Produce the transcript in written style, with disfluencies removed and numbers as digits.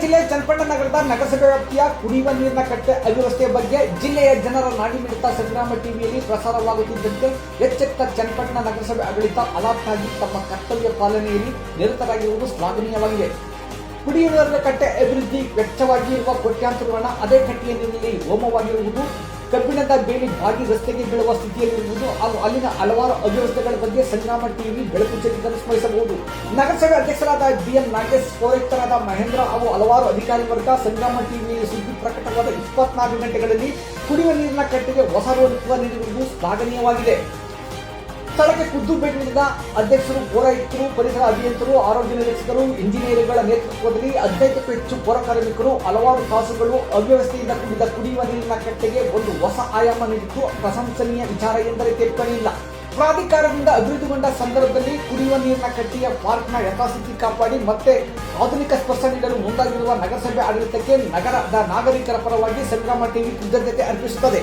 ಜಿಲ್ಲೆ ಚನ್ನಪಟ್ಟಣ ನಗರದ ನಗರಸಭೆ ವ್ಯಾಪ್ತಿಯ ಕುಡಿಯುವ ನೀರಿನ ಕಟ್ಟೆ ಅವ್ಯವಸ್ಥೆಯ ಬಗ್ಗೆ ಜಿಲ್ಲೆಯ ಜನರ ನಾಡಿ ಮಿಡಿತ ಸಂಗ್ರಾಮ ಟಿವಿಯಲ್ಲಿ ಪ್ರಸಾರವಾಗುತ್ತಿದ್ದಂತೆ ಎಚ್ಚೆತ್ತ ಚನ್ನಪಟ್ಟಣ ನಗರಸಭೆ ಆಡಳಿತ ಅಲರ್ಟ್ ಆಗಿ ತಮ್ಮ ಕರ್ತವ್ಯ ಪಾಲನೆಯಲ್ಲಿ ನಿರತರಾಗಿರುವುದು ಶ್ಲಾಘನೀಯವಾಗಿದೆ. ಕುಡಿಯುವ ನೀರಿನ ಕಟ್ಟೆ ಅಭಿವೃದ್ಧಿ ವೆಚ್ಚವಾಗಿರುವ ಕೋಟ್ಯಾಂತರ ಹಣ ಅದೇ ಕಟ್ಟೆಯ ನೀರಿನಲ್ಲಿ ಹೋಮವಾಗಿರುವುದು, ಕಬ್ಬಿಣದ ಬೇಲಿ ಬಾಗಿ ರಸ್ತೆಗೆ ಬೀಳುವ ಸ್ಥಿತಿಯಲ್ಲಿರುವುದು ಹಾಗೂ ಅಲ್ಲಿನ ಹಲವಾರು ಅವ್ಯವಸ್ಥೆಗಳ ಬಗ್ಗೆ ಸಂಗ್ರಾಮ ಟಿವಿ ಬೆಳಕು ಚೆಲ್ಲಿದ್ದನ್ನು ಸ್ಮರಿಸಬಹುದು. ನಗರಸಭೆ ಅಧ್ಯಕ್ಷರಾದ BN ನಾಗೇಶ್, ಪೌರಾಯುಕ್ತರಾದ ಮಹೇಂದ್ರ ಹಾಗೂ ಹಲವಾರು ಅಧಿಕಾರಿ ವರ್ಗ ಸಂಗ್ರಾಮ ಟಿವಿಯಲ್ಲಿ ಸುದ್ದಿ ಪ್ರಕಟವಾದ 24 ಗಂಟೆಗಳಲ್ಲಿ ಕುಡಿಯುವ ನೀರಿನ ಕಟ್ಟೆಗೆ ಹೊಸ ರೋಡ್ ನೀಡಿರುವುದು ಶ್ಲಾಘನೀಯವಾಗಿದೆ. ಸ್ಥಳಕ್ಕೆ ಖುದ್ದು ಭೇಟಿ ನೀಡಿದ ಅಧ್ಯಕ್ಷರು, ಪೌರಾಯುಕ್ತರು, ಪರಿಸರ ಅಭಿಯಂತರು, ಆರೋಗ್ಯ ನಿರೀಕ್ಷಕರು, ಇಂಜಿನಿಯರ್ಗಳ ನೇತೃತ್ವದಲ್ಲಿ 15ಕ್ಕೂ ಹೆಚ್ಚು ಪೌರ ಕಾರ್ಮಿಕರು ಹಲವಾರು ತಾಸುಗಳು ಅವ್ಯವಸ್ಥೆಯಿಂದ ಕೂಡಿದ ಕುಡಿಯುವ ನೀರಿನ ಕಟ್ಟೆಗೆ ಒಂದು ಹೊಸ ಆಯಾಮ ನೀಡಿದ್ದು ಪ್ರಶಂಸನೀಯ ವಿಚಾರ ಎಂದರೆ ಟಿಪ್ಪಣಿಯಿಲ್ಲ. ಪ್ರಾಧಿಕಾರದಿಂದ ಅಭಿವೃದ್ಧಿಗೊಂಡ ಸಂದರ್ಭದಲ್ಲಿ ಕುಡಿಯುವ ನೀರಿನ ಕಟ್ಟೆಯ ಪಾರ್ಕ್ನ ಯಥಾಸ್ಥಿತಿ ಕಾಪಾಡಿ ಮತ್ತೆ ಆಧುನಿಕ ಸ್ಪರ್ಶ ನೀಡಲು ಮುಂದಾಗಿರುವ ನಗರಸಭೆ ಆಡಳಿತಕ್ಕೆ ನಗರದ ನಾಗರಿಕರ ಪರವಾಗಿ ಸಂಗ್ರಾಮ ಟಿವಿ ಕೃತಜ್ಞತೆ ಅರ್ಪಿಸುತ್ತದೆ.